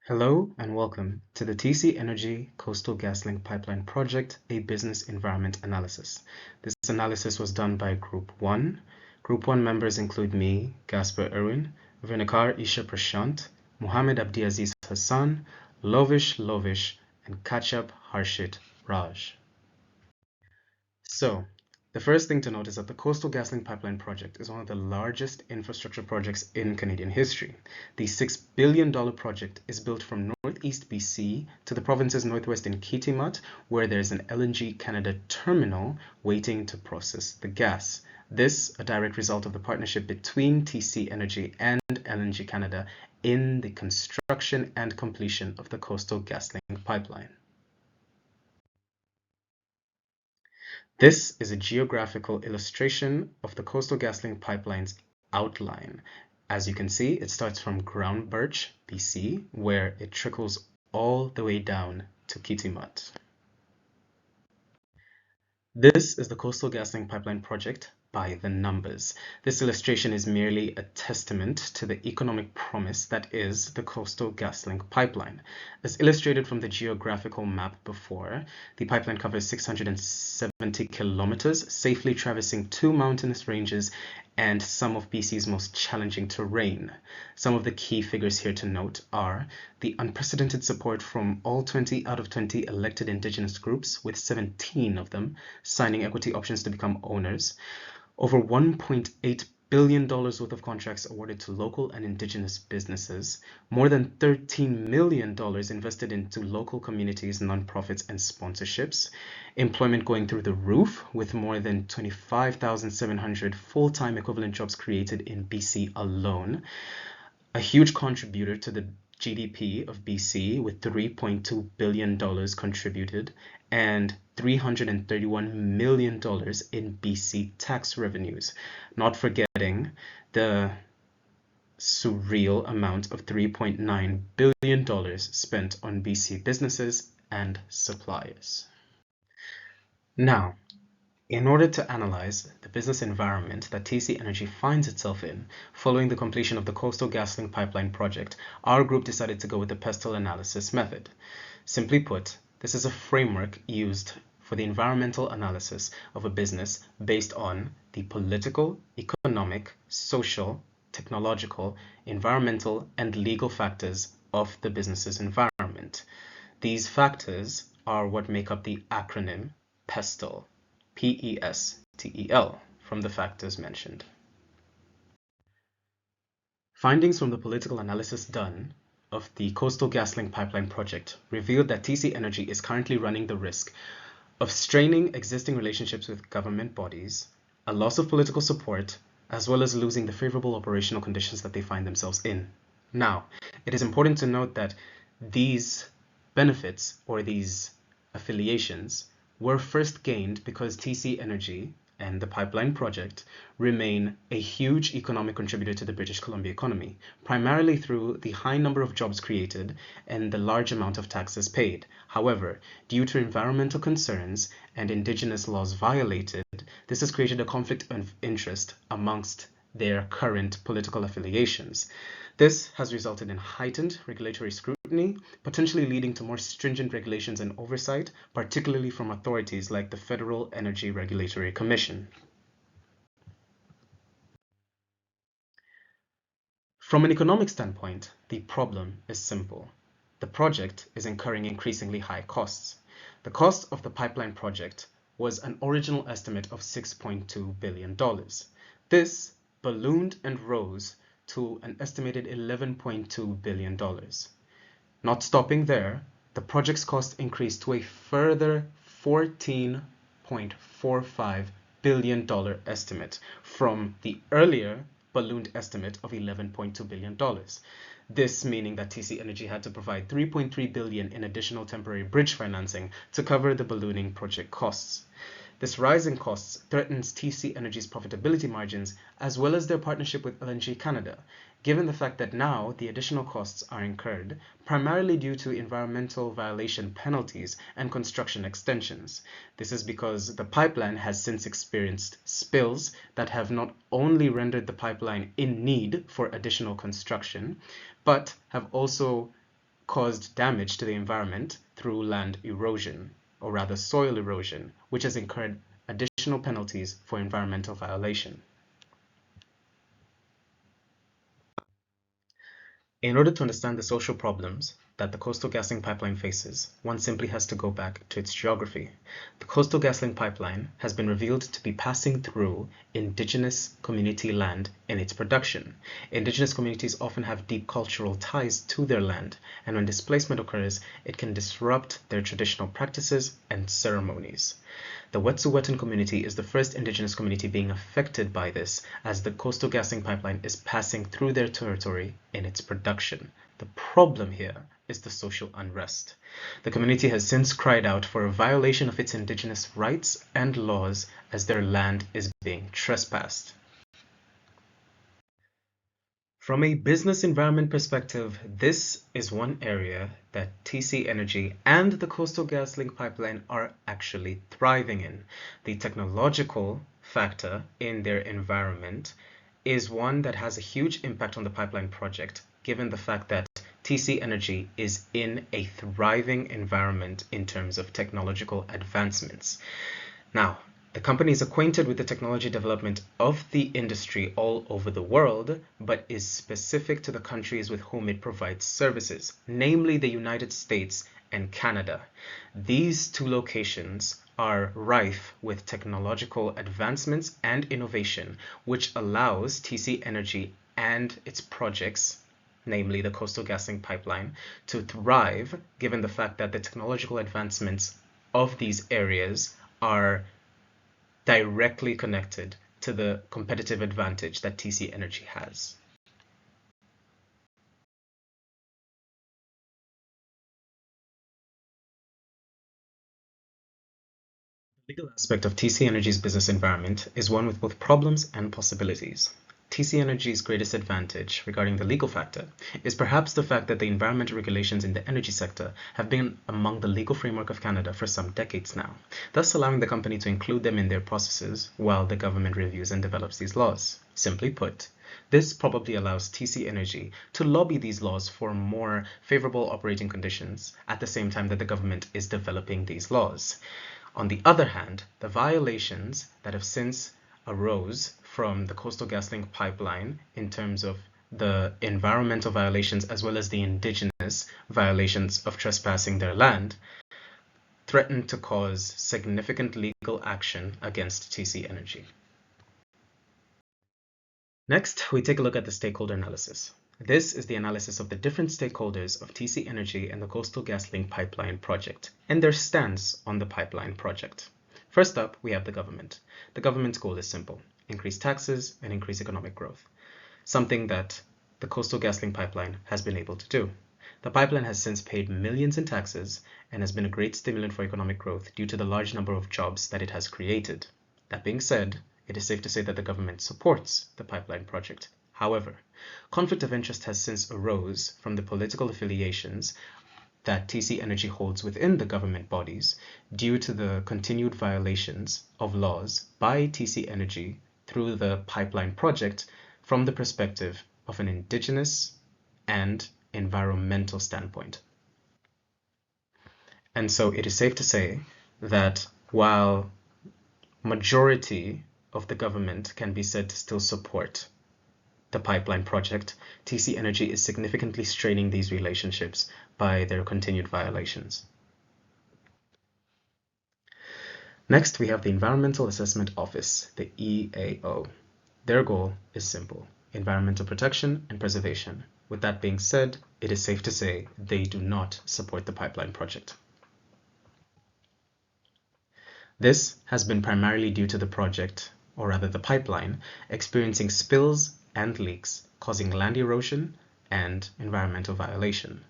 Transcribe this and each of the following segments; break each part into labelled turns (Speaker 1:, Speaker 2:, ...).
Speaker 1: Hello and welcome to the TC Energy Coastal GasLink Pipeline Project, a business environment analysis. This analysis was done by Group 1. Group 1 members include me, Gaspar, Erwin, VERNEKAR, Isha, Prashant, MOHAMED, Abdiaziz, Hassan, Lovish, and KACHHAP, Harshit Raj. So, the first thing to note is that the Coastal GasLink Pipeline project is one of the largest infrastructure projects in Canadian history. The $6 billion project is built from northeast BC to the province's northwest in Kitimat, where there's an LNG Canada terminal waiting to process the gas. This, a direct result of the partnership between TC Energy and LNG Canada in the construction and completion of the Coastal GasLink pipeline. This is a geographical illustration of the Coastal GasLink pipeline's outline. As you can see, it starts from Ground Birch, BC, where it trickles all the way down to Kitimat. This is the Coastal GasLink pipeline project by the numbers. This illustration is merely a testament to the economic promise that is the Coastal GasLink pipeline. As illustrated from the geographical map before, the pipeline covers 670 kilometers, safely traversing 2 mountainous ranges and some of BC's most challenging terrain. Some of the key figures here to note are the unprecedented support from all 20 out of 20 elected Indigenous groups, with 17 of them signing equity options to become owners. Over $1.8 billion worth of contracts awarded to local and Indigenous businesses, more than $13 million invested into local communities, nonprofits, and sponsorships, employment going through the roof with more than 25,700 full-time equivalent jobs created in BC alone, a huge contributor to the GDP of BC with $3.2 billion contributed, and $331 million in BC tax revenues, not forgetting the surreal amount of $3.9 billion spent on BC businesses and suppliers. Now, in order to analyze the business environment that TC Energy finds itself in following the completion of the Coastal GasLink pipeline project, our group decided to go with the PESTEL analysis method. Simply put, this is a framework used for the environmental analysis of a business based on the political, economic, social, technological, environmental, and legal factors of the business's environment. These factors are what make up the acronym PESTEL. PESTEL, from the factors mentioned. Findings from the political analysis done of the Coastal GasLink pipeline project revealed that TC Energy is currently running the risk of straining existing relationships with government bodies, a loss of political support, as well as losing the favorable operational conditions that they find themselves in. Now, it is important to note that these benefits or these affiliations were first gained because TC Energy and the pipeline project remain a huge economic contributor to the British Columbia economy, primarily through the high number of jobs created and the large amount of taxes paid. However, due to environmental concerns and Indigenous laws violated, this has created a conflict of interest amongst their current political affiliations. This has resulted in heightened regulatory scrutiny, potentially leading to more stringent regulations and oversight, particularly from authorities like the Federal Energy Regulatory Commission. From an economic standpoint, the problem is simple. The project is incurring increasingly high costs. The cost of the pipeline project was an original estimate of $6.2 billion. This ballooned and rose to an estimated $11.2 billion. Not stopping there, the project's cost increased to a further $14.45 billion estimate from the earlier ballooned estimate of $11.2 billion. This meaning that TC Energy had to provide $3.3 billion in additional temporary bridge financing to cover the ballooning project costs. This rise in costs threatens TC Energy's profitability margins as well as their partnership with LNG Canada, given the fact that now the additional costs are incurred primarily due to environmental violation penalties and construction extensions. This is because the pipeline has since experienced spills that have not only rendered the pipeline in need for additional construction, but have also caused damage to the environment through land erosion, or rather soil erosion, which has incurred additional penalties for environmental violation. In order to understand the social problems that the Coastal GasLink pipeline faces, one simply has to go back to its geography. The Coastal GasLink pipeline has been revealed to be passing through indigenous community land in its production. Indigenous communities often have deep cultural ties to their land, and when displacement occurs, it can disrupt their traditional practices and ceremonies. The Wet'suwet'en community is the first indigenous community being affected by this, as the Coastal GasLink pipeline is passing through their territory in its production. The problem here is the social unrest. The community has since cried out for a violation of its indigenous rights and laws as their land is being trespassed. From a business environment perspective, this is one area that TC Energy and the Coastal GasLink pipeline are actually thriving in. The technological factor in their environment is one that has a huge impact on the pipeline project, given the fact that TC Energy is in a thriving environment in terms of technological advancements. Now, the company is acquainted with the technology development of the industry all over the world, but is specific to the countries with whom it provides services, namely the United States and Canada. These two locations are rife with technological advancements and innovation, which allows TC Energy and its projects, namely the Coastal GasLink pipeline, to thrive, given the fact that the technological advancements of these areas are directly connected to the competitive advantage that TC Energy has. The legal aspect of TC Energy's business environment is one with both problems and possibilities. TC Energy's greatest advantage regarding the legal factor is perhaps the fact that the environmental regulations in the energy sector have been among the legal framework of Canada for some decades now, thus allowing the company to include them in their processes while the government reviews and develops these laws. Simply put, this probably allows TC Energy to lobby these laws for more favorable operating conditions at the same time that the government is developing these laws. On the other hand, the violations that have since arose from the Coastal GasLink pipeline in terms of the environmental violations as well as the indigenous violations of trespassing their land threaten to cause significant legal action against TC Energy. Next, we take a look at the stakeholder analysis. This is the analysis of the different stakeholders of TC Energy and the Coastal GasLink pipeline project and their stance on the pipeline project. First up, we have the government. The government's goal is simple: increase taxes and increase economic growth, something that the Coastal GasLink pipeline has been able to do. The pipeline has since paid millions in taxes and has been a great stimulant for economic growth due to the large number of jobs that it has created. That being said, it is safe to say that the government supports the pipeline project. However, conflict of interest has since arose from the political affiliations that TC Energy holds within the government bodies due to the continued violations of laws by TC Energy through the pipeline project from the perspective of an indigenous and environmental standpoint. And so it is safe to say that while majority of the government can be said to still support the pipeline project, TC Energy is significantly straining these relationships by their continued violations. Next, we have the Environmental Assessment Office, the EAO. Their goal is simple: environmental protection and preservation. With that being said, it is safe to say they do not support the pipeline project. This has been primarily due to the project, or rather the pipeline, experiencing spills and leaks, causing land erosion and environmental violation.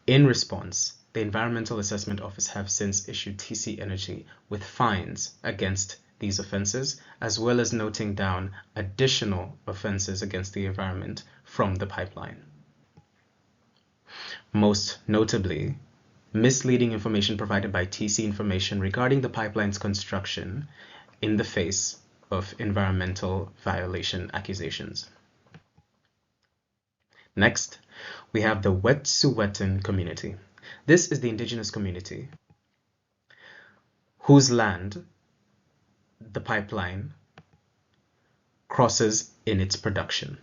Speaker 1: In response, the Environmental Assessment Office have since issued TC Energy with fines against these offenses, as well as noting down additional offenses against the environment from the pipeline. Most notably, misleading information provided by TC Information regarding the pipeline's construction in the face of environmental violation accusations. Next, we have the Wet'suwet'en community. This is the indigenous community whose land the pipeline crosses in its production.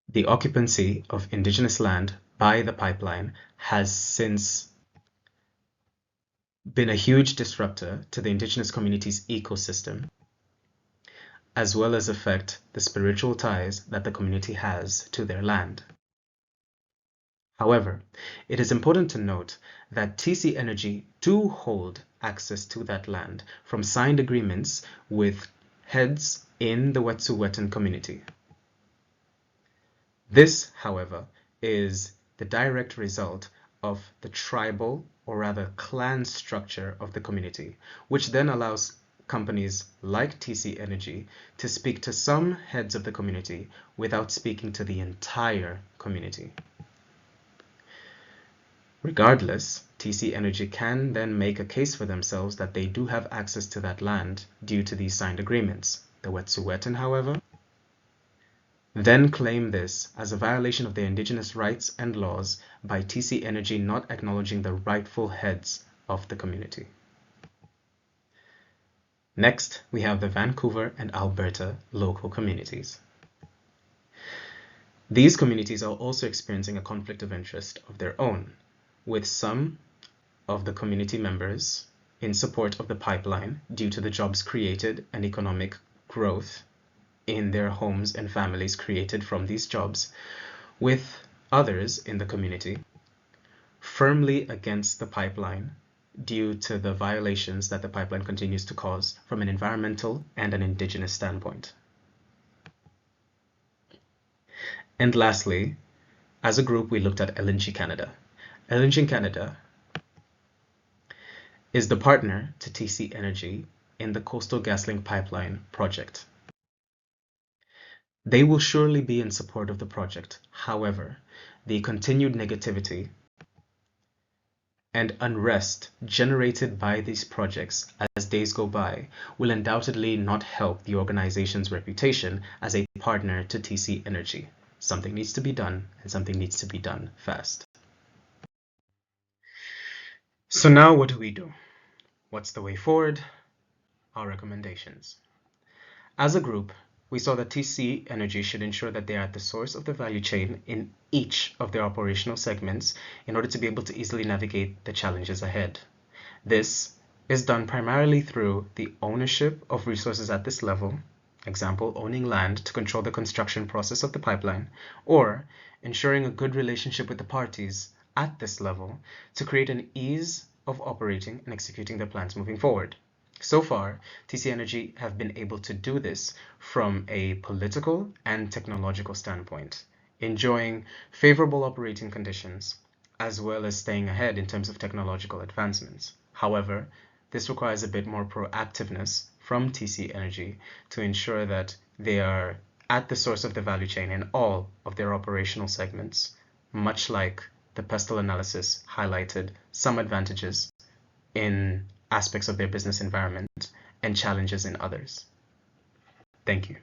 Speaker 1: The occupancy of indigenous land by the pipeline has since been a huge disruptor to the indigenous community's ecosystem, as well as affect the spiritual ties that the community has to their land. However, it is important to note that TC Energy do hold access to that land from signed agreements with heads in the Wet'suwet'en community. This, however, is the direct result of the tribal, or rather clan structure of the community, which then allows companies like TC Energy to speak to some heads of the community without speaking to the entire community. Regardless, TC Energy can then make a case for themselves that they do have access to that land due to these signed agreements. The Wet'suwet'en, however, then claim this as a violation of their indigenous rights and laws by TC Energy not acknowledging the rightful heads of the community. Next, we have the Vancouver and Alberta local communities. These communities are also experiencing a conflict of interest of their own, with some of the community members in support of the pipeline due to the jobs created and economic growth in their homes and families created from these jobs, with others in the community firmly against the pipeline due to the violations that the pipeline continues to cause from an environmental and an indigenous standpoint. And lastly, as a group, we looked at LNG Canada. LNG Canada is the partner to TC Energy in the Coastal GasLink pipeline project. They will surely be in support of the project. However, the continued negativity and unrest generated by these projects as days go by will undoubtedly not help the organization's reputation as a partner to TC Energy. Something needs to be done, and something needs to be done fast. So now what do? What's the way forward? Our recommendations. As a group, we saw that TC Energy should ensure that they are at the source of the value chain in each of their operational segments in order to be able to easily navigate the challenges ahead. This is done primarily through the ownership of resources at this level, example, owning land to control the construction process of the pipeline, or ensuring a good relationship with the parties at this level to create an ease of operating and executing their plans moving forward. So far, TC Energy have been able to do this from a political and technological standpoint, enjoying favorable operating conditions, as well as staying ahead in terms of technological advancements. However, this requires a bit more proactiveness from TC Energy to ensure that they are at the source of the value chain in all of their operational segments, much like the PESTEL analysis highlighted some advantages in aspects of their business environment and challenges in others. Thank you.